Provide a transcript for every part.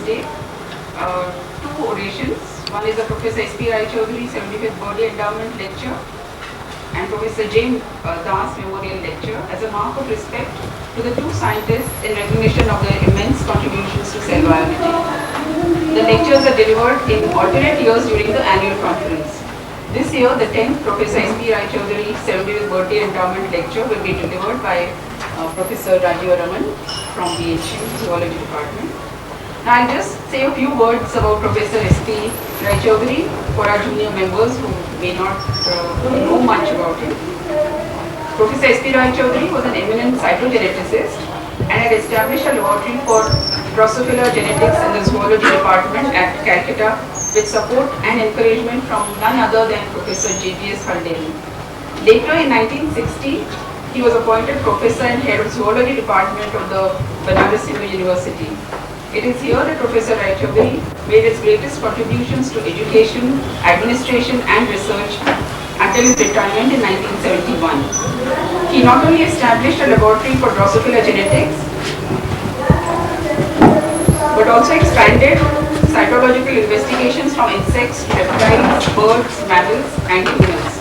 Day. Two orations. One is the Professor S.P. Rai Chaudhary 75th Birthday Endowment Lecture and Professor James Das Memorial Lecture as a mark of respect to the two scientists in recognition of their immense contributions to cell biology. The lectures are delivered in alternate years during the annual conference. This year, the 10th Professor S.P. Rai Chaudhary 75th Birthday Endowment Lecture will be delivered by Professor Rajiva Raman from BHU Zoology Department. Now I'll just say a few words about Professor S.P. Rai Chaudhary for our junior members who may not know much about him. Professor S.P. Rai Chaudhary was an eminent cytogeneticist and had established a laboratory for Drosophila genetics in the Zoology Department at Calcutta with support and encouragement from none other than Professor J.G.S. Haldane. Later in 1960, he was appointed Professor and Head of Zoology Department of the Banaras University. It is here that Professor Rai Chaudhary made his greatest contributions to education, administration and research until his retirement in 1971. He not only established a laboratory for Drosophila genetics, but also expanded cytological investigations from insects to reptiles, birds, mammals and humans.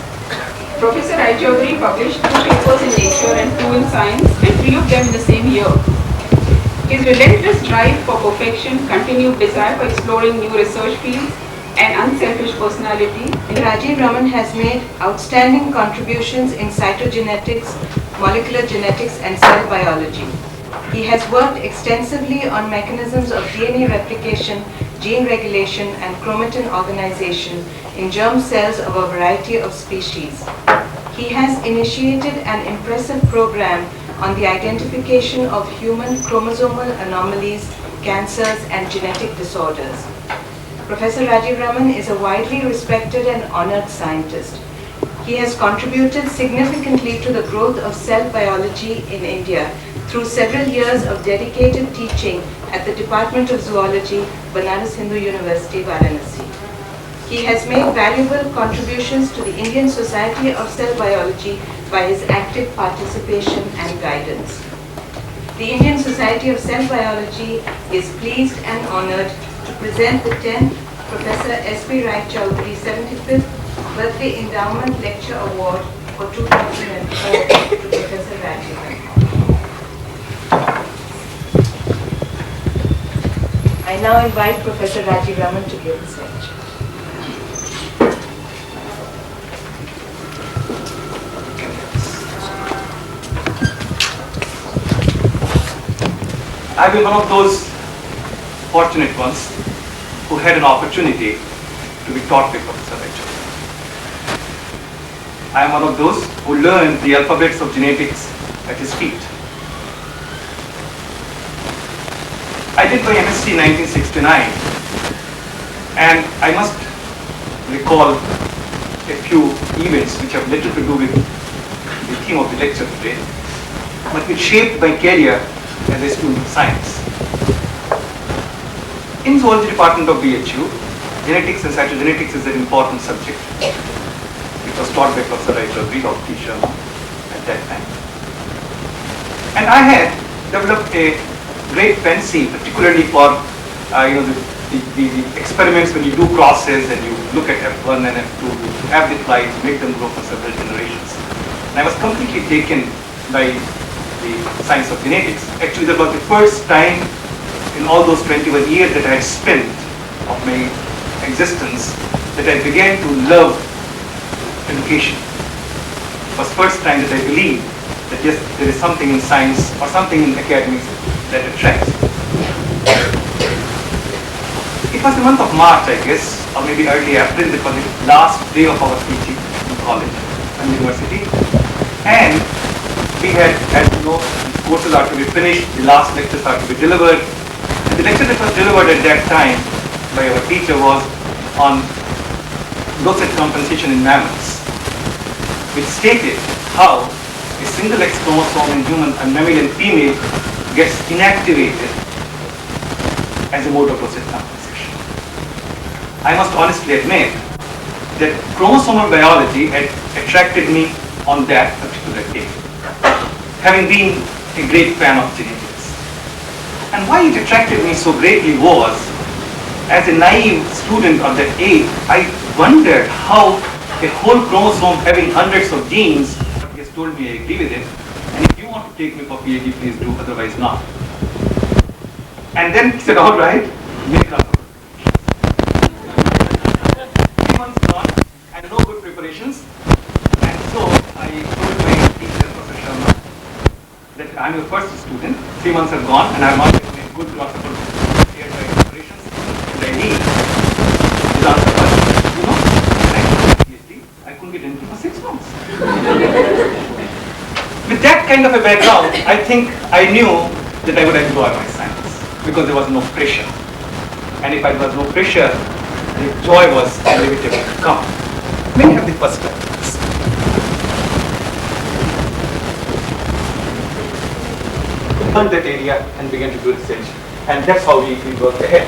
Professor Rai Chaudhary published 2 papers in Nature and 2 in Science and 3 of them in the same year. His relentless drive for perfection, continued desire for exploring new research fields, and unselfish personality. Rajiva Raman has made outstanding contributions in cytogenetics, molecular genetics, and cell biology. He has worked extensively on mechanisms of DNA replication, gene regulation, and chromatin organization in germ cells of a variety of species. He has initiated an impressive program on the identification of human chromosomal anomalies, cancers, and genetic disorders. Professor Rajiva Raman is a widely respected and honored scientist. He has contributed significantly to the growth of cell biology in India through several years of dedicated teaching at the Department of Zoology, Banaras Hindu University, Varanasi. He has made valuable contributions to the Indian Society of Cell Biology by his active participation and guidance. The Indian Society of Cell Biology is pleased and honored to present the 10th Professor S.P. Rai Chaudhary 75th Birthday Endowment Lecture Award for 2004 to Professor Rajiva. I now invite Professor Rajiva Raman to give his lecture. I've been one of those fortunate ones who had an opportunity to be taught by Professor Rai Chaudhary. I am one of those who learned the alphabets of genetics at his feet. I did my MSc in 1969, and I must recall a few events which have little to do with the theme of the lecture today, but which shaped my career as a student of science. In Zoology Department of BHU, genetics and cytogenetics is an important subject. It was taught by Professor Rai Chaudhary, Dr. T. Sharma at that time. And I had developed a great fancy, particularly for the experiments when you do crosses and you look at F1 and F2, you have the flies, make them grow for several generations. And I was completely taken by the science of genetics. Actually, that was the first time in all those 21 years that I had spent of my existence that I began to love education. It was the first time that I believed that yes, there is something in science or something in academics that attracts. It was the month of March, I guess, or maybe early April. It was the last day of our teaching in college and university. And we had, as you know, the courses are to be finished, the last lectures are to be delivered. And the lecture that was delivered at that time by our teacher was on dosage compensation in mammals, which stated how a single X chromosome in human, a mammalian female, gets inactivated as a mode of dosage compensation. I must honestly admit that chromosomal biology had attracted me on that particular day, having been a great fan of genetics. And why it attracted me so greatly was, as a naive student of that age, I wondered how a whole chromosome having hundreds of genes, he has told me I agree with it, and if you want to take me for PhD, please do, otherwise not. And then he said, all right, make it up. 3 months gone, and no good preparations, and so I told my teacher, Professor Sharma, that I'm your first student, 3 months have gone, and I'm not getting a good grasp of preparations, and I need his answer was, you know, when I took my PhD, I couldn't get anything for 6 months. With that kind of a background, I think I knew that I would enjoy my science, because there was no pressure. And if there was no pressure, the joy was inevitable to come. May I have the first slide, please? Learned that area and began to do research, and that's how we worked ahead.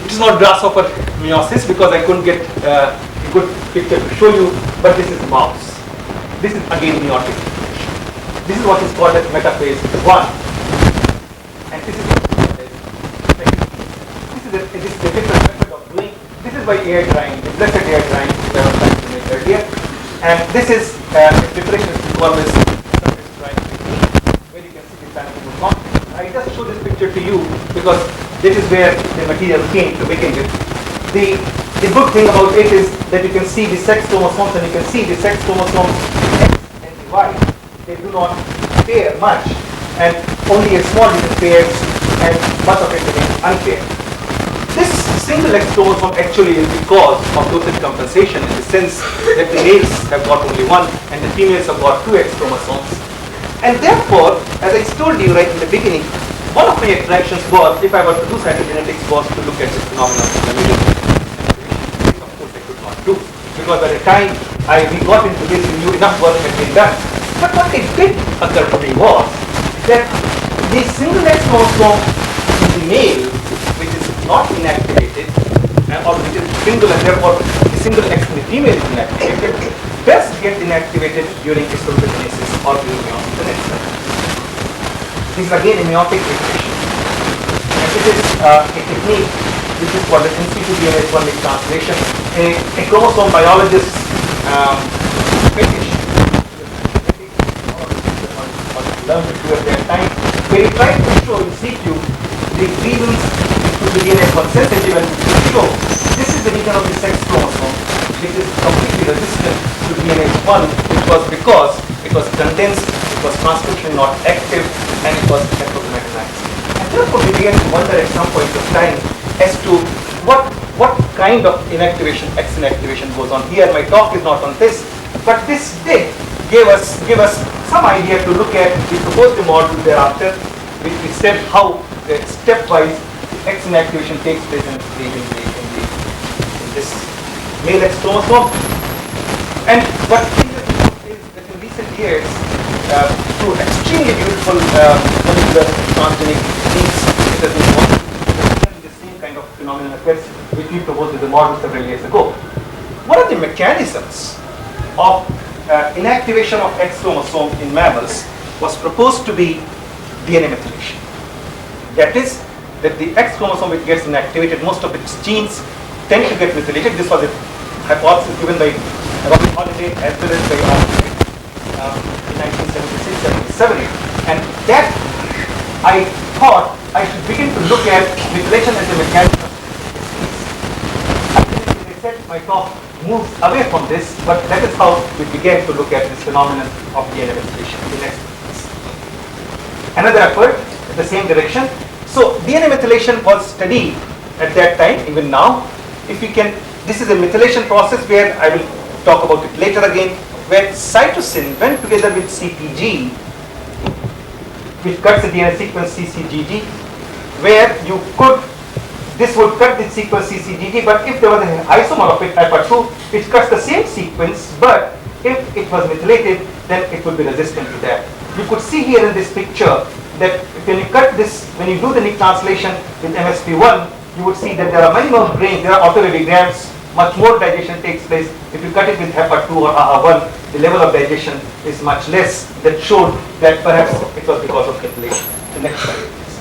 It is not grasshopper meiosis because I couldn't get a good picture to show you, but this is mouse. This is again meiotic. This is what is called as metaphase 1, and this is a different method of doing. This is by air drying, the blessed air drying which I was trying to make earlier, and this is a preparation which we call as surface drying technique, where you can see the planetary content. I just show this picture to you because this is where the material came to begin with. The good thing about it is that you can see the sex chromosomes, and you can see the sex chromosomes X and Y. They do not pair much, and only a small little pairs, and much of it remains unpaired. This single X chromosome actually is the cause of dosage compensation in the sense that the males have got only one and the females have got 2 X chromosomes. And therefore, as I told you right in the beginning, one of my attractions was, if I were to do cytogenetics, was to look at this phenomenon in the middle. Which of course I could not do, because by the time we got into this, we knew enough work had been done. But what it did occur to me was that the single X chromosome in the male, which is not inactivated, or which is single, and therefore the single X in the female is inactivated, does get inactivated during histologenesis or during meiosis. This is again a meiotic regulation. And this is a technique which is called the in situ DNA one-way translation. A chromosome biologist fetish learned to do at that time, where he tried to show in situ the reasons to the DNA was sensitive, and to show this is the region of the sex chromosome which is completely resistant to DNA 1, which was because it was condensed, it was transcription not active, and it was heterochromatized. And therefore we began to wonder at some point of time as to what kind of inactivation, X inactivation goes on here. My talk is not on this, but this did give us some idea to look at. We proposed a model thereafter, which we said how stepwise X inactivation takes place in this male X chromosome. And what is that in recent years, through extremely beautiful molecular transgenic techniques, it has been modeled, the same kind of phenomenon occurs, which we proposed as a model several years ago. What are the mechanisms of inactivation of X chromosome in mammals? Was proposed to be DNA methylation. That is, that the X chromosome which gets inactivated, most of its genes tend to get methylated. This was a hypothesis given by Robert Holiday as well as by in 1976-77, and that I thought I should begin to look at methylation as a mechanism. As I said, my talk moves away from this, but that is how we began to look at this phenomenon of DNA methylation in the next piece. Another effort in the same direction. So DNA methylation was studied at that time, even now. If we can, this is a methylation process where I will talk about it later again, where cytosine went together with CPG, which cuts the DNA sequence CCGG, where you could, this would cut the sequence CCGG, but if there was an isomer of it, alpha 2, which cuts the same sequence, but if it was methylated, then it would be resistant to that. You could see here in this picture that when you cut this, when you do the nick translation with MSP1, you would see that there are many more grains, there are autoradiograms, much more digestion takes place. If you cut it with HEPA2 or AHA1, the level of digestion is much less. That showed that perhaps it was because of methylation. The next slide, please.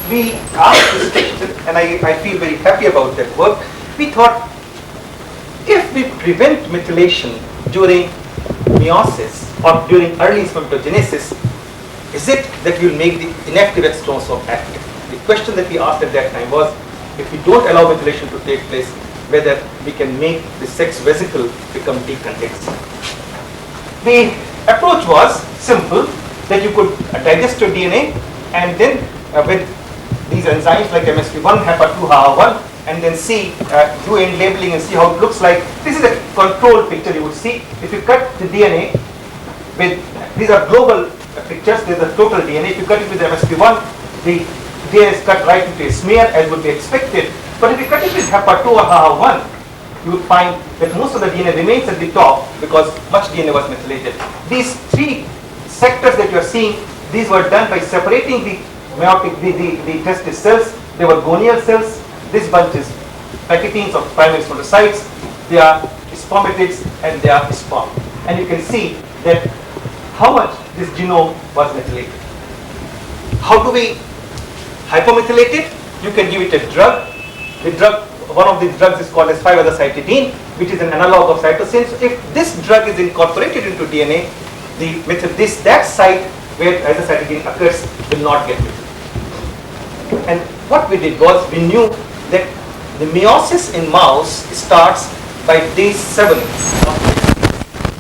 we asked this question, and I feel very happy about that work. We thought, if we prevent methylation during meiosis or during early spermatogenesis, is it that we will make the inactive X chromosome active? The question that we asked at that time was, if we don't allow methylation to take place, whether we can make the sex vesicle become decondensed. The approach was simple, that you could digest your DNA and then with these enzymes like MSP1, HEPA2, HAA1, and then see, do end labeling and see how it looks like. This is a control picture you would see. If you cut the DNA with, these are global pictures, there's the total DNA. If you cut it with MSP1, the DNA is cut right into a smear as would be expected. But if you cut it with HEPA2 or HAA1, you would find that most of the DNA remains at the top because much DNA was methylated. These three sectors that you are seeing, these were done by separating the meiotic, the testis cells. They were gonial cells. This bunch is packetines of primary spermatocytes. They are spermatids and they are sperm. And you can see that how much this genome was methylated. How do we hypomethylate it? You can give it a drug. The drug, one of the drugs is called as 5-azacitidine, which is an analog of cytosine. So if this drug is incorporated into DNA, that site where azacitidine occurs will not get methylated. And what we did was, we knew that the meiosis in mouse starts by day 7.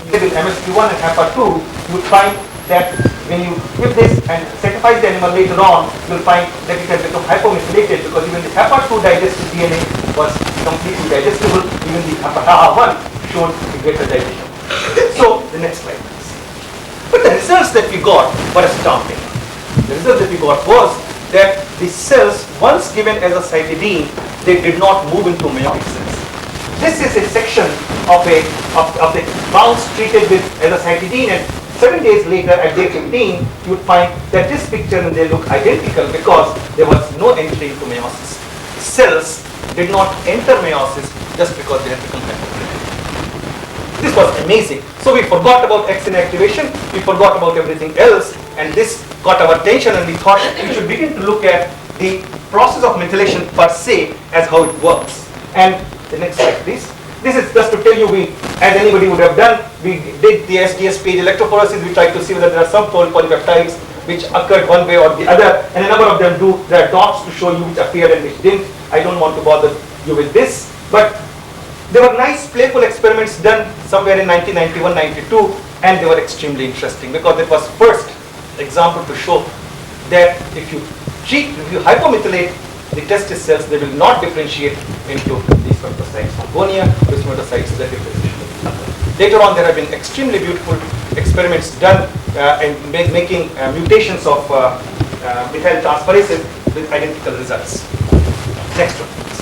With MSP1 and HEPA2, you would find that when you give this and sacrifice the animal later on, you will find that it has become hypomethylated, because even the HEPA2 digested DNA was completely digestible. Even the HEPA1 showed a greater digestion. So the next slide, please. But the results that we got were astounding. The result that we got was that the cells, once given as a cytidine, they did not move into meiotic cells. This is a section of the mouse treated with azacitidine, and 7 days later at day 15, you would find that this picture and they look identical because there was no entry into meiosis. Cells did not enter meiosis just because they had become hypomethylate. This was amazing. So we forgot about X inactivation, we forgot about everything else, and this got our attention, and we thought we should begin to look at the process of methylation per se as how it works. And the next slide, please. This is just to tell you, as anybody would have done, we did the SDS page electrophoresis. We tried to see whether there are some polypeptides which occurred one way or the other, and a number of them do. There are dots to show you which appeared and which didn't. I don't want to bother you with this, but there were nice playful experiments done somewhere in 1991-92, and they were extremely interesting because it was first example to show that if you hypomethylate the testis cells, they will not differentiate into these spermatocytes from gonia, the spermatocytes that differentiate. Later on, there have been extremely beautiful experiments done in making mutations of methyl transferases with identical results. Next one, please.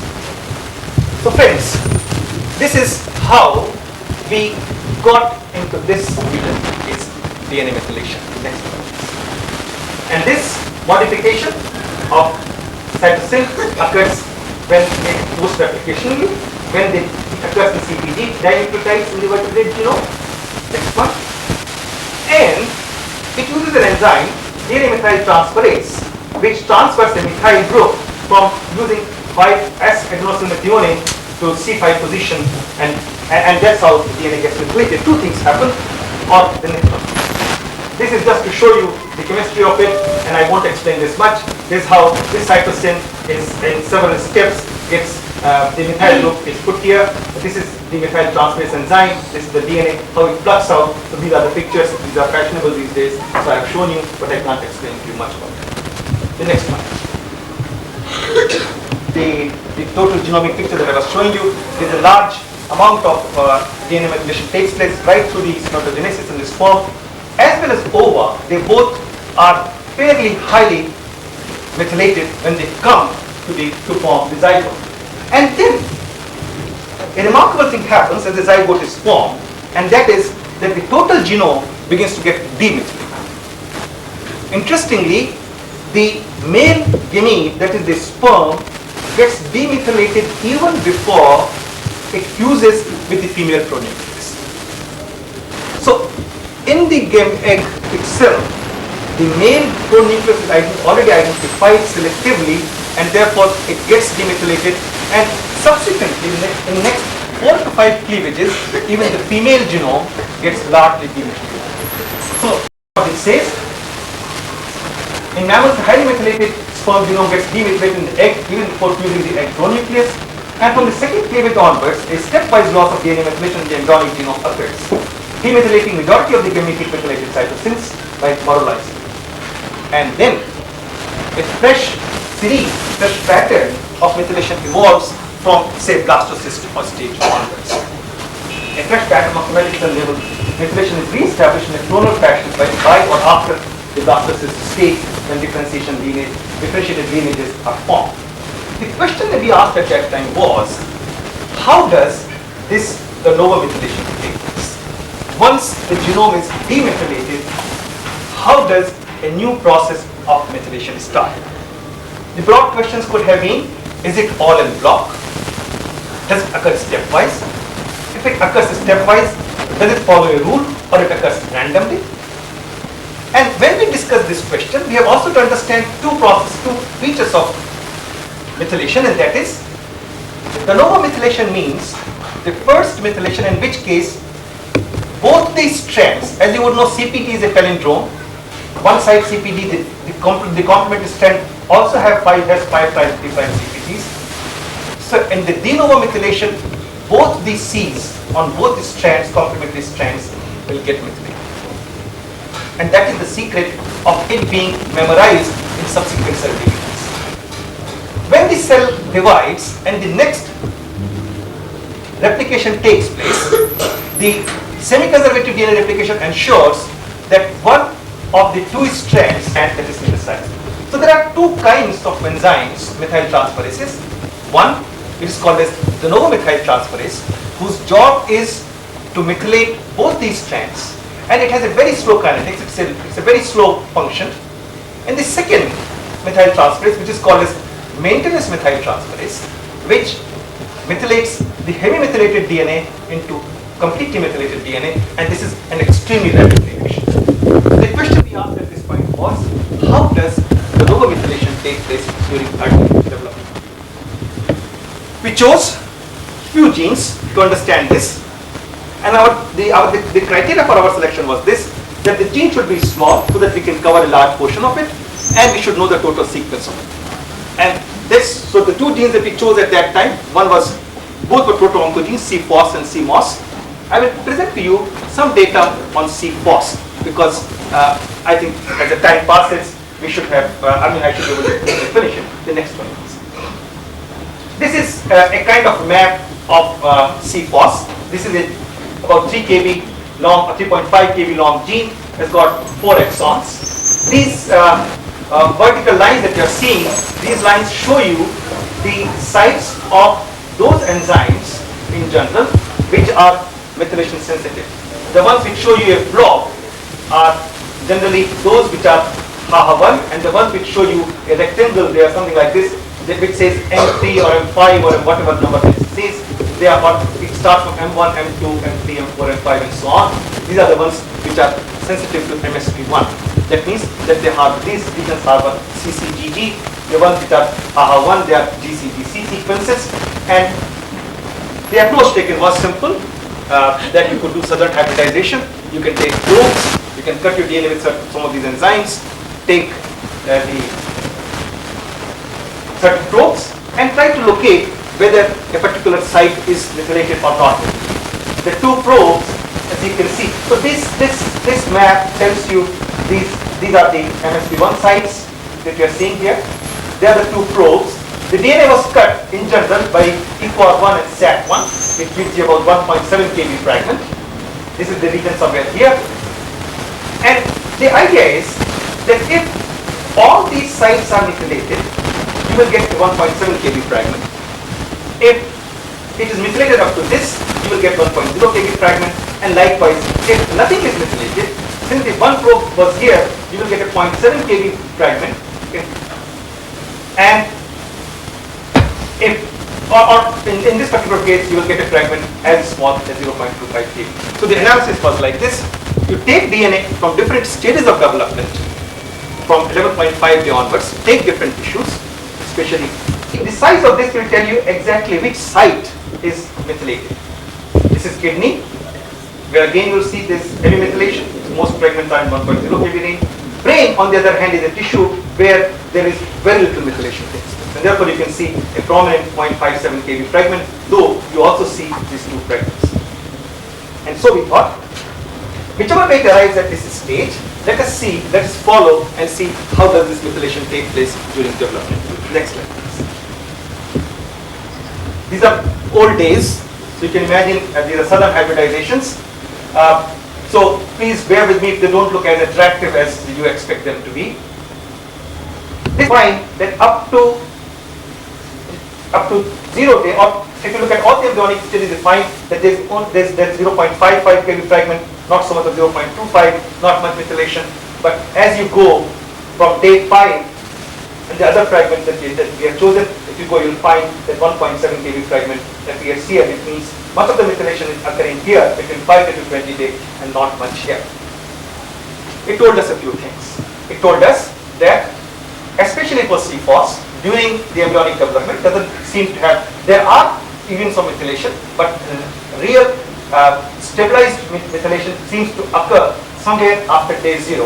So friends, this is how we got into this region, is DNA methylation. Next one. And this modification of cytosine occurs when it post-replicationally, when it occurs in CPG, dinucleotides in the vertebrate genome. Next one. And it uses an enzyme, DNA methyl transferase, which transfers a methyl group from using 5S-adenosylmethionine to C5 position, and that's how the DNA gets methylated. Two things happen, or the next one. This is just to show you the chemistry of it, and I won't explain this much. This is how this cytosine is in several steps. It's the methyl group is put here. This is the methyl transferase enzyme. This is the DNA, how it plucks out. So these are the pictures. These are fashionable these days. So I've shown you, but I can't explain to you much about it. The next one. The total genomic picture that I was showing you, there's a large amount of DNA methylation takes place right through the spermatogenesis in this form. As well as ova, they both are fairly highly methylated when they come to form the zygote. And then a remarkable thing happens as the zygote is formed, and that is that the total genome begins to get demethylated. Interestingly, the male gamete, that is the sperm, gets demethylated even before it fuses with the female pronucleus. So in the egg itself, the male pronucleus is already identified 5 selectively, and therefore it gets demethylated, and subsequently in the next 4 to 5 cleavages, even the female genome gets largely demethylated. So what it says, in mammals, the highly methylated sperm genome gets demethylated in the egg even before fusing the egg drone nucleus, and from the second cleavage onwards, a stepwise loss of DNA methylation in the embryonic genome occurs, demethylating majority of the gametic methylated cytosins by moralizing. And then a fresh pattern of methylation evolves from, say, blastocyst or stage onwards. A fresh pattern of chromatic level methylation is re-established in a clonal fashion by or after the blastocyst stage when differentiated lineages are formed. The question that we asked at that time was, how does this de novo methylation take place? Once the genome is demethylated, how does a new process of methylation start? The broad questions could have been, is it all in block? Does it occur stepwise? If it occurs stepwise, does it follow a rule or it occurs randomly? And when we discuss this question, we have also to understand two features of methylation, and that is, de novo methylation means the first methylation, in which case both the strands, as you would know, CPT is a palindrome. One side CPD, the complementary strand also has 5' CPTs. So in the de novo methylation, both the C's on both the strands, complementary strands, will get methylated. And that is the secret of it being memorized in subsequent cell divisions. When the cell divides and the next replication takes place, the semi-conservative DNA replication ensures that one of the two strands that is synthesized. So there are two kinds of enzymes, methyl transferases. One, it is called as de novo methyl transferase, whose job is to methylate both these strands, and it has a very slow kinetics. It's a very slow function. And the second methyl transferase, which is called as maintenance methyl transferase, which methylates the heavy methylated DNA into completely methylated DNA, and this is an extremely rapid reaction. The question we asked at this point was, how does de novo methylation take place during early development? We chose few genes to understand this, and the criteria for our selection was this, that the gene should be small so that we can cover a large portion of it, and we should know the total sequence of it. And so the two genes that we chose at that time, both were proto-oncogenes, CFOS and CMOS. I will present to you some data on CFOS, because I think as the time passes, we should have, I should be able to finish it. The next one, please. This is a kind of map of CFOS. This is about 3 kb long, 3.5 kb long gene. Has got 4 exons. These vertical lines that you are seeing, these lines show you the sites of those enzymes in general which are methylation sensitive. The ones which show you a blob are generally those which are HAHA1, and the ones which show you a rectangle, they are something like this, which says M3 or M5 or whatever number it says. They are it starts from M1, M2, M3, M4, M5 and so on. These are the ones which are sensitive to MSP1. That means that they have these regions harbor CCGG. The ones which are HAHA1, they are GCGC sequences. And the approach taken was simple, that you could do southern hybridization. You can take probes, you can cut your DNA with some of these enzymes, take the certain probes and try to locate whether a particular site is methylated or not. The two probes, as you can see, so this map tells you these are the MSP1 sites that you are seeing here. They are the two probes. The DNA was cut in general by EQR1 and SAT1, which gives you about 1.7 kb fragment. This is the region somewhere here. And the idea is that if all these sites are methylated, you will get a 1.7 kb fragment. If it is methylated up to this, you will get 1.0 kb fragment. And likewise, if nothing is methylated, since the one probe was here, you will get a 0.7 kb fragment. Okay. And if, in this particular case, you will get a fragment as small as 0.25 kb. So the analysis was like this. You take DNA from different stages of development, from 11.5 day onwards, take different tissues, especially. The size of this will tell you exactly which site is methylated. This is kidney, where again you will see this heavy methylation. Most fragments are in 1.0 kb range. Brain, on the other hand, is a tissue where there is very little methylation takes place. And therefore you can see a prominent 0.57 kb fragment, though you also see these two fragments. And so we thought, whichever way it arrives at this stage, let us follow and see how does this methylation take place during development. Next slide, please. These are old days, so you can imagine these are southern hybridizations. So please bear with me if they don't look as attractive as you expect them to be. They find that up to 0 day, or if you look at all the embryonic stages, they find that there's 0.55 kb fragment, not so much of 0.25, not much methylation. But as you go from day 5, and the other fragment that we have chosen, if you go, you'll find that 1.7 kb fragment that we have here. It means much of the methylation is occurring here between 5 to 20 days and not much here. It told us a few things. It told us that, especially for CFOS, during the embryonic development, doesn't seem to have, there are even some methylation, but real stabilized methylation seems to occur somewhere after day 0,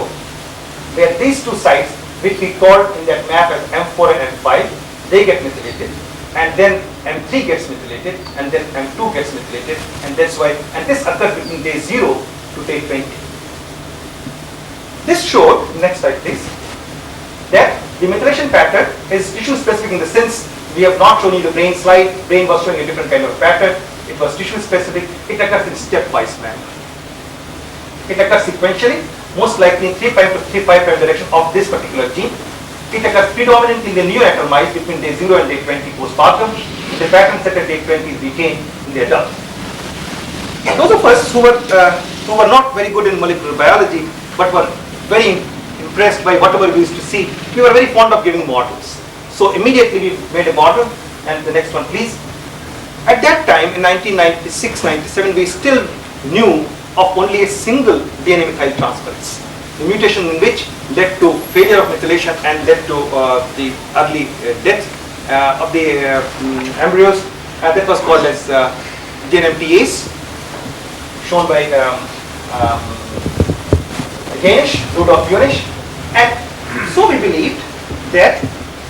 where these two sites, which we called in that map as M4 and M5, they get methylated, and then M3 gets methylated, and then M2 gets methylated, and that's why, and this occurs between day 0 to day 20. This showed, next slide please, that the methylation pattern is tissue specific in the sense we have not shown you the brain slide. Brain was showing a different kind of pattern. It was tissue specific. It occurs in stepwise manner. It occurs sequentially, most likely in 3' to 3' direction of this particular gene. It occurs predominantly in the neonatal mice between day 0 and day 20 postpartum. The pattern set at day 20 is retained in the adult. Those of us who were not very good in molecular biology but were very impressed by whatever we used to see, we were very fond of giving models. So immediately we made a model, and the next one please. At that time in 1996-97, we still knew of only a single DNA methyltransferase, the mutation in which led to failure of methylation and led to the early death of the embryos. That was called as DNMTase, shown by Ganesh, Rudolf Junisch. And so we believed that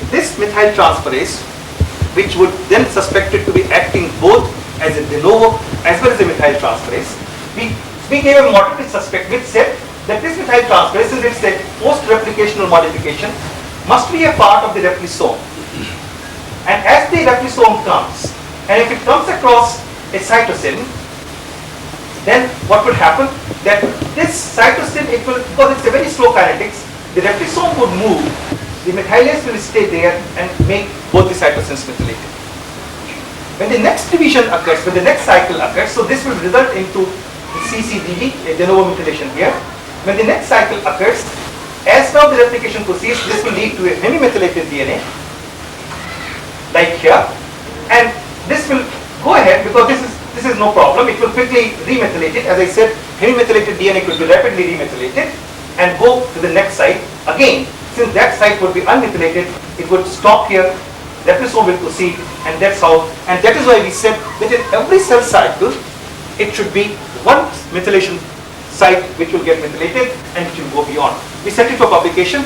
this methyltransferase, which would then suspected to be acting both as a de novo as well as a methyltransferase, we gave a model which said that this methyltransferase, since it's a post-replicational modification, must be a part of the replisome. And as the replisome comes, and if it comes across a cytosine, then what would happen? That this cytosine, it will, because it's a very slow kinetics, the replisome would move, the methylase will stay there and make both the cytosines methylated. When the next division occurs, when the next cycle occurs, so this will result into CCDD, a de novo methylation here. When the next cycle occurs, as now the replication proceeds, this will lead to a hemimethylated DNA, like here, and this will go ahead because this is no problem. It will quickly remethylated. As I said, hemimethylated DNA could be rapidly remethylated and go to the next site. Again, since that site would be unmethylated, it would stop here. Replisome will proceed, and that's how. And that is why we said that in every cell cycle, it should be one methylation site which will get methylated and it will go beyond. We sent it for publication.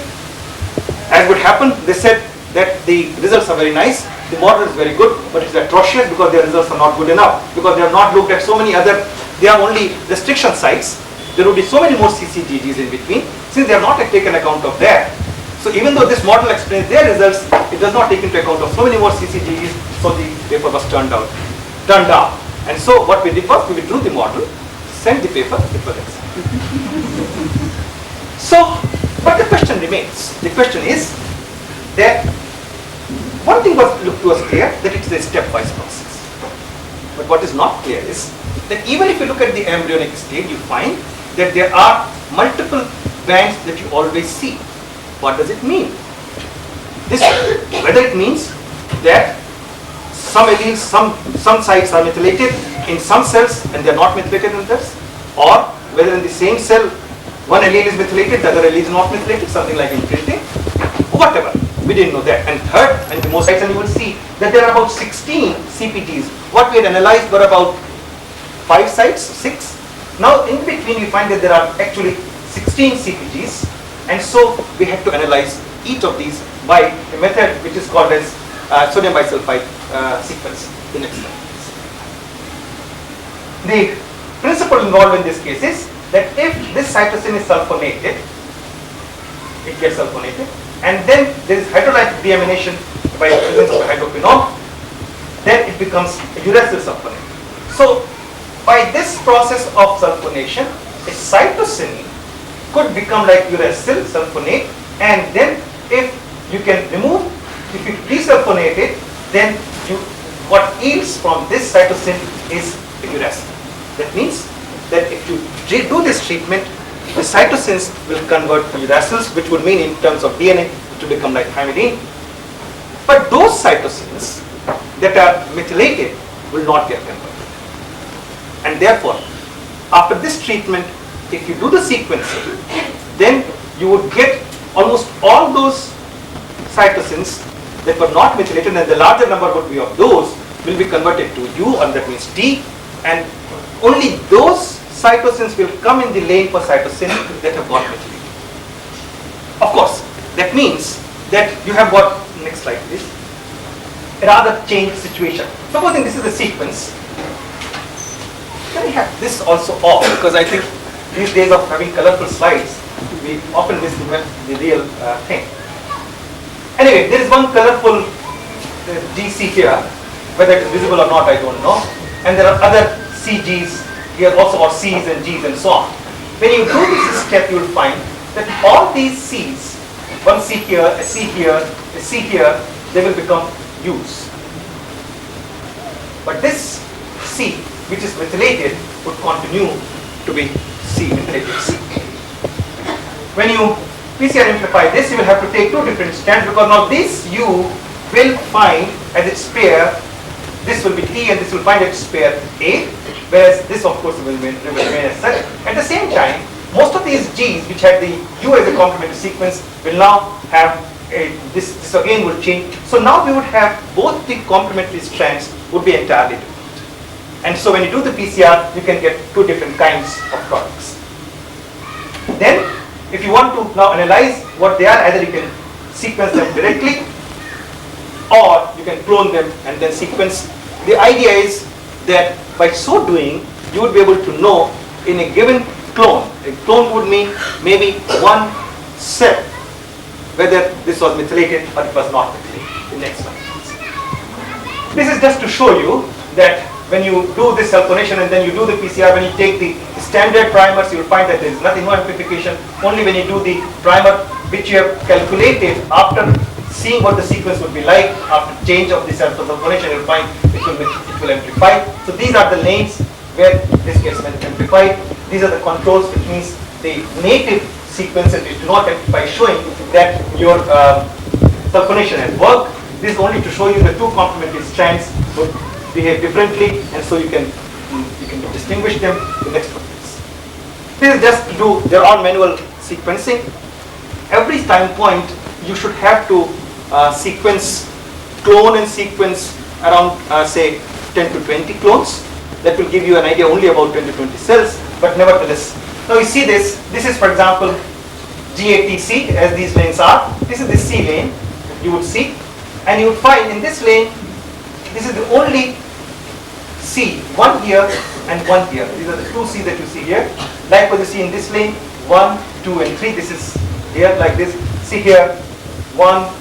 As would happen, they said that the results are very nice. The model is very good, but it's atrocious because their results are not good enough, because they have not looked at so many other, they are only restriction sites. There will be so many more CCGGs in between, since they have not taken account of that. So even though this model explains their results, it does not take into account of so many more CCGGs, so the paper was turned down. And so what we did was, we withdrew the model, sent the paper, it was accepted. So, but the question remains. The question is that one thing was clear, that it is a stepwise process. But what is not clear is that even if you look at the embryonic stage, you find that there are multiple bands that you always see. What does it mean? This, whether it means that some alleles, some sites are methylated in some cells and they are not methylated in others, or whether in the same cell One allele is methylated, the other allele is not methylated, something like imprinting, whatever. We didn't know that. And third, and the most, and you will see that there are about 16 CPGs. What we had analyzed were about 5 sites, 6. Now in between we find that there are actually 16 CPGs, and so we had to analyze each of these by a method which is called as sodium bisulfite sequence. The next slide. The principle involved in this case is that if this cytosine is sulfonated, it gets sulfonated, and then there is hydrolytic deamination by the presence of hydroquinone, then it becomes a uracil sulfonate. So by this process of sulfonation, a cytosine could become like uracil sulfonate, and then if you can remove, if you desulfonate it, then what yields from this cytosine is a uracil. That means that if you do this treatment, the cytosines will convert to uracils, which would mean in terms of DNA, it will become like thymidine. But those cytosines that are methylated will not get converted. And therefore, after this treatment, if you do the sequencing, then you would get almost all those cytosines that were not methylated, and the larger number would be of those will be converted to U, and that means T, and only those cytosines will come in the lane for cytosine that have got methylated. Of course, that means that you have got, next slide please, a rather changed situation. Supposing this is a sequence, can I have this also off, because I think these days of having colorful slides, we often miss the real thing. Anyway, there is one colorful GC here, whether it is visible or not I don't know, and there are other CGs here also, or C's and G's and so on. When you do this step, you will find that all these C's, one C here, a C here, a C here, they will become U's. But this C, which is methylated, would continue to be C, methylated C. When you PCR amplify this, you will have to take 2 different strands, because now this U will find as its pair, this will be T and this will find its pair A, whereas this of course will remain as such. At the same time, most of these G's which had the U as a complementary sequence will now have this again will change. So now we would have both the complementary strands would be entirely different. And so when you do the PCR, you can get 2 different kinds of products. Then if you want to now analyze what they are, either you can sequence them directly or you can clone them and then sequence. The idea is that by so doing, you would be able to know in a given clone, a clone would mean maybe one cell, whether this was methylated or it was not methylated. The next one. This is just to show you that when you do this sulfonation and then you do the PCR, when you take the standard primers, you will find that there is nothing, no amplification. Only when you do the primer which you have calculated after seeing what the sequence would be like after change of the sulfonation, you will find it will amplify. So these are the lanes where this gets amplified. These are the controls, which means the native sequences which do not amplify, showing that your sulfonation has worked. This is only to show you the 2 complementary strands would behave differently, and so you can distinguish them. The next one is. This is just to do their own manual sequencing. Every time point you should have to sequence, clone and sequence around say 10 to 20 clones. That will give you an idea only about 10 to 20 cells, but nevertheless. Now you see this is for example GATC, as these lanes are. This is the C lane you would see, and you would find in this lane, this is the only C, one here and one here. These are the 2 C that you see here. Likewise you see in this lane 1, 2 and 3. This is here like this. See here 1,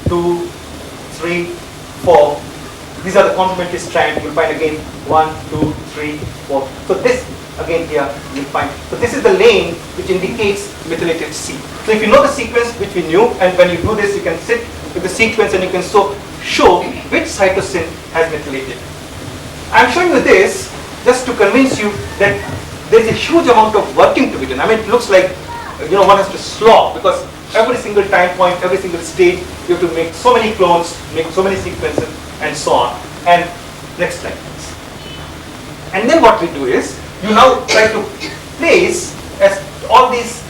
2, 3, 4. These are the complementary strands. You'll find again 1, 2, 3, 4. So this again here you'll find. So this is the lane which indicates methylated C. So if you know the sequence which we knew, and when you do this you can sit with the sequence and you can show which cytosine has methylated. I'm showing you this just to convince you that there is a huge amount of working to be done. I mean, it looks like one has to slog, because every single time point, every single stage, you have to make so many clones, make so many sequences, and so on. And next slide, please. And then what we do is, you now try to place as all these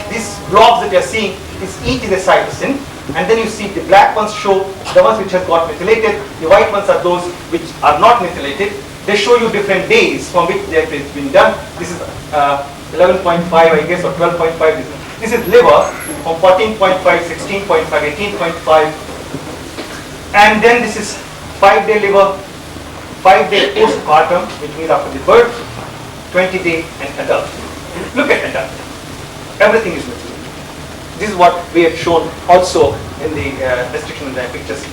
these blobs that you are seeing is each is a cytosine, and then you see the black ones show the ones which have got methylated, the white ones are those which are not methylated. They show you different days from which they have been done. This is 11.5 I guess, or 12.5. This is liver from 14.5, 16.5, 18.5, and then this is 5-day liver, 5-day postpartum, which means after the birth, 20-day and adult. Look at adult. Everything is methylated. This is what we had shown also in the restriction in the pictures.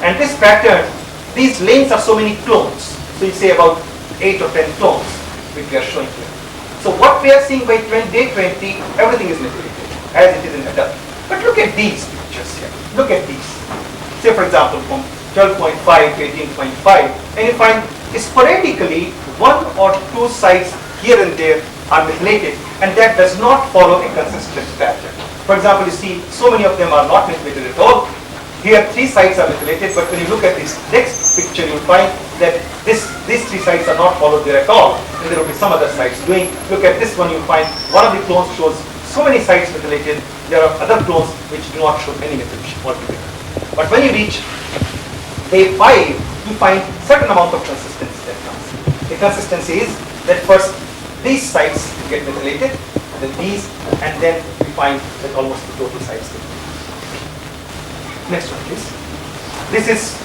And this pattern, these lanes are so many clones. So you say about 8 or 10 clones, which we are showing here. So what we are seeing by day 20, everything is methylated, as it is in adult. But look at these pictures here. Look at these. Say for example, from 12.5 to 18.5, and you find sporadically 1 or 2 sites here and there are methylated, and that does not follow a consistent pattern. For example, you see so many of them are not methylated at all. Here 3 sites are methylated, but when you look at this next picture, you'll find that these 3 sites are not followed there at all, and there will be some other sites doing. Look at this one, you'll find one of the clones shows so many sites methylated. There are other clones which do not show any methylation altogether. But when you reach day 5, you find certain amount of consistency that comes. The consistency is that first these sites get methylated, then these, and then we find that almost the total sites get methylated. Next one, please. This is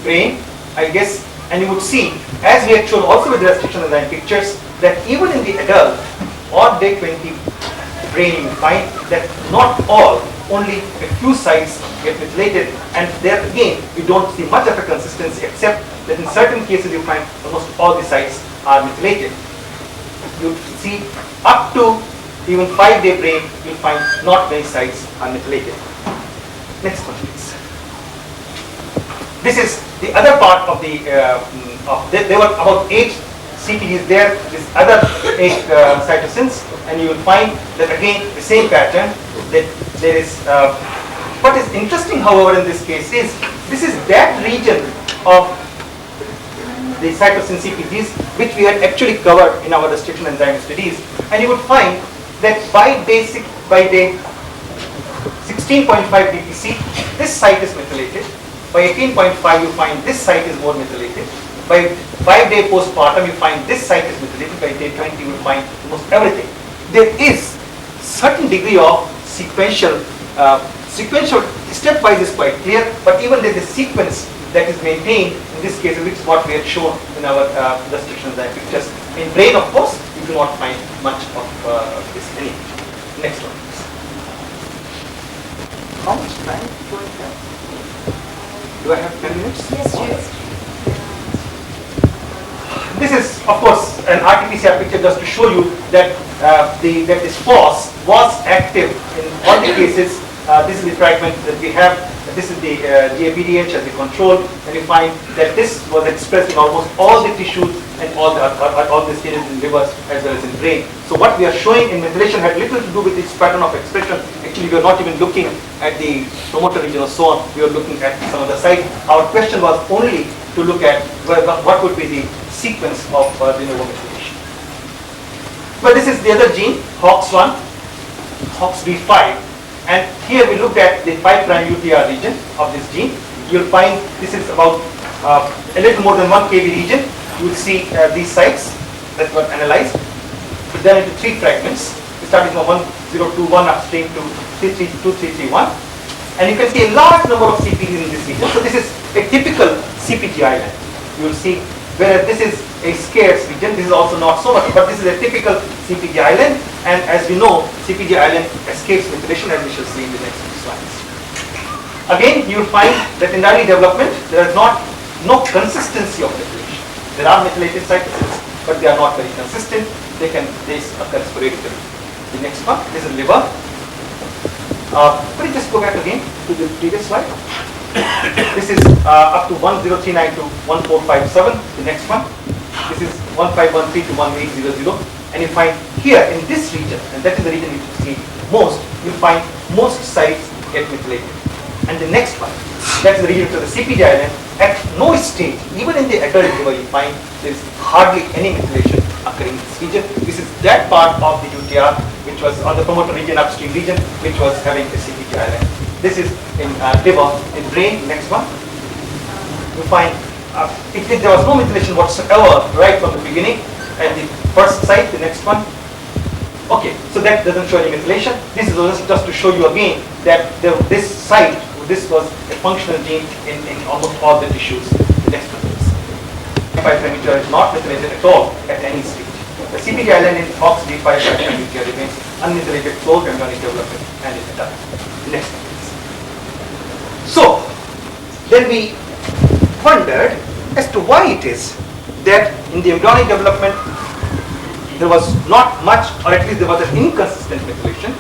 brain, I guess, and you would see, as we had shown also with the restriction enzyme pictures, that even in the adult or day 20 brain, you find that not all, only a few sites get methylated, and there again we don't see much of a consistency, except that in certain cases you find almost all the sites are methylated. You see up to even 5-day brain, you'll find not many sites are methylated. Next one, please. This is the other part of the, there were about 8 CPGs there, this other 8 cytosins, and you will find that again the same pattern, that there is, what is interesting however in this case is, this is that region of the cytosine CPGs which we had actually covered in our restriction enzyme studies, and you would find that by day 16.5 DPC, this site is methylated. By 18.5, you find this site is more methylated. By 5-day postpartum, you find this site is methylated. By day 20, you will find almost everything. There is certain degree of sequential stepwise is quite clear, but even there is a sequence that is maintained in this case, which is what we had shown in our restriction enzyme pictures. In brain, of course, you do not find much of this anymore. Next one, please. How much time do I have? Do I have 10 minutes? Yes, yes. This is, of course, an RT-PCR picture just to show you that that this FOS was active in all the cases. This is the fragment that we have. This is the GAPDH as the control, and you find that this was expressed in almost all the tissues and all the stages in livers as well as in brain. So what we are showing in methylation had little to do with its pattern of expression. Actually, we are not even looking at the promoter region or so on. We are looking at some other site. Our question was only to look at what would be the sequence of de novo methylation. Well, this is the other gene, HOX1, HOXB5. And here we looked at the 5' UTR region of this gene. You'll find this is about a little more than 1 kb region. You will see these sites that were analyzed, put them into 3 fragments, starting from 1021 upstream to 2331. And you can see a large number of CPGs in this region. So this is a typical CPG island. You will see, whereas this is a scarce region, this is also not so much, but this is a typical CPG island. And as we know, CPG island escapes methylation, as we shall see in the next few slides. Again, you will find that in early development, there is no consistency of methylation. There are methylated cytosins, but they are not very consistent. They occur sporadically. The next one, this is liver. Could you just go back again to the previous slide? This is up to 1039 to 1457. The next one, this is 1513 to 1800. And you find here in this region, and that is the region which you see most, you find most sites get methylated. And the next one, that's the region to the CPG island. At no stage, even in the adult liver, you find there is hardly any methylation occurring in this region. This is that part of the UTR which which was, or the promoter region, upstream region, which was having a CPG island. This is in liver. In brain, next one, you find if there was no methylation whatsoever right from the beginning, at the first site, the next one. Okay, so that doesn't show any methylation. This is just to show you again that this site, this was a functional gene in almost all the tissues. The next one is 5' is not methylated at all at any stage. The CPG island in Fox D5' remains unmethylated closed embryonic development and is done. Next one is. So then we wondered as to why it is that in the embryonic development there was not much, or at least there was an inconsistent methylation.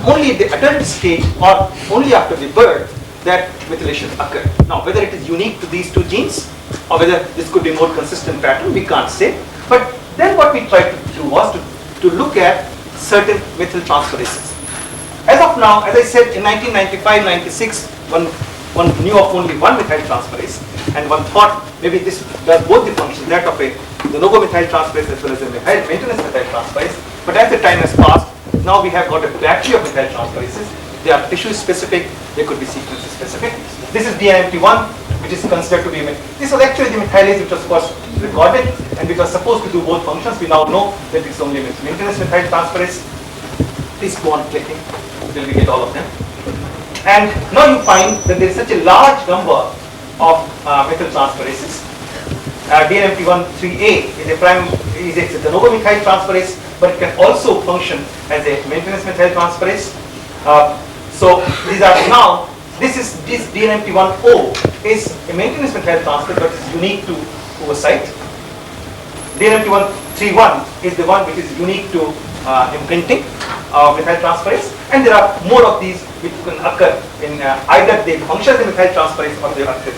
Only at the adult stage or only after the birth that methylation occurred. Now, whether it is unique to these two genes or whether this could be more consistent pattern, we can't say. But then what we tried to do was to look at certain methyl transferases. As of now, as I said, in 1995-96, one knew of only one methyl transferase, and one thought maybe this does both the functions, that of a de novo methyl transferase as well as a maintenance methyl transferase. But as the time has passed, now we have got a battery of methyl transferases. They are tissue specific, they could be sequence specific. This is DNMT1, which is considered to be, this was actually the methylase which was first recorded and which was supposed to do both functions. We now know that it's only maintenance methyl transferase. Please go on clicking until we get all of them. And now you find that there is such a large number of methyl transferases. DNMT1-3A is a de novo methyl transferase, but it can also function as a maintenance methyl transferase. So these are now, this DNMT1O is a maintenance methyl transferase, but it's unique to oocyte. DNMT131 is the one which is unique to imprinting methyl transferase, and there are more of these which can occur in either they function as a methyl transferase or they occur.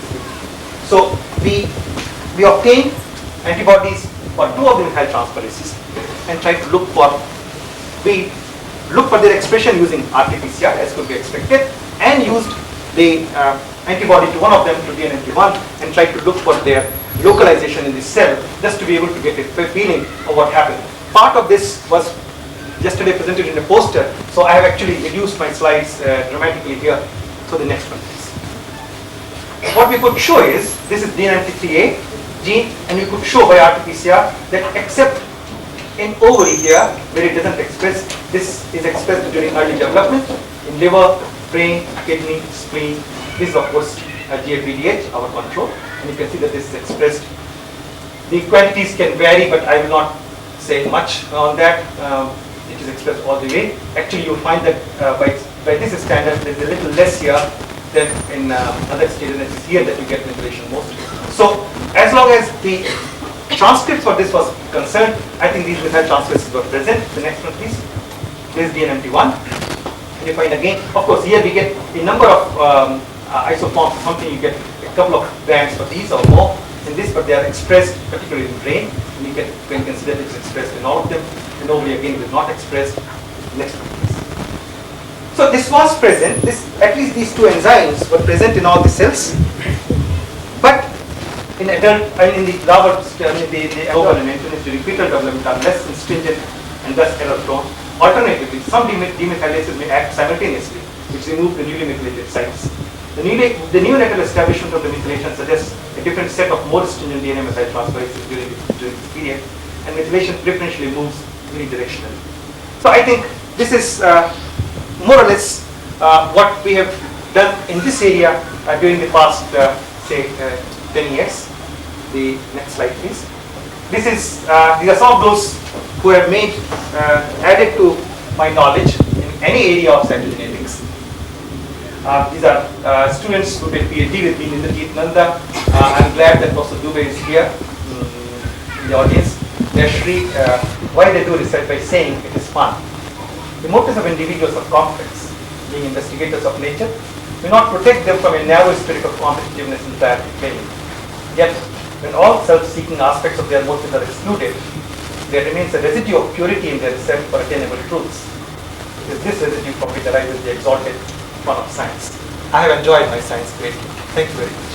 So we obtained antibodies for two of the methyl transferases and tried to look for their expression using RT-PCR as could be expected, and used the antibody to one of them, to DNMT1, and tried to look for their localization in the cell just to be able to get a feeling of what happened. Part of this was yesterday presented in a poster, so I have actually reduced my slides dramatically here. So the next one please. What we could show is, this is DNMT3A gene, and we could show by RT-PCR that except in ovary here, where it doesn't express, this is expressed during early development in liver, brain, kidney, spleen. This is of course GAPDH, our control, and you can see that this is expressed. The quantities can vary, but I will not say much on that. It is expressed all the way. Actually, you'll find that by this standard, there is a little less here than in other stages. It is here that you get methylation mostly. So, as long as the transcripts for this was concerned, I think these methyl transferases were present. The next one, please. This is DNMT1. And you find again, of course, here we get a number of isoforms. Something you get a couple of grams for these or more in this, but they are expressed particularly in brain. And you can consider it's expressed in all of them. And ovary again is not expressed. Next one, please. So this was present. At least these two enzymes were present in all the cells, but in adult, in the larval, the oval and maintenance during fetal development are less stringent and thus error prone. Alternatively, some demethylases may act simultaneously, which remove the newly methylated sites. The neonatal establishment of the methylation suggests a different set of more stringent DNA methyl transferases during this period, and methylation preferentially moves unidirectionally. So I think this is more or less what we have done in this area during the past, say, 10 years. The next slide, please. These are some of those who have made, added to my knowledge in any area of cytogenetics. These are students who did PhD with me, Nindajit Nanda. I'm glad that Prof. Dubey is here in the audience. Yashri, why they do research? By saying it is fun. The motives of individuals are complex. Being investigators of nature may not protect them from a narrow spirit of competitiveness and clarity claiming. Yet, when all self-seeking aspects of their motives are excluded, there remains a residue of purity in their search for attainable truths. It is this residue from which arises the exalted fun of science. I have enjoyed my science greatly. Thank you very much.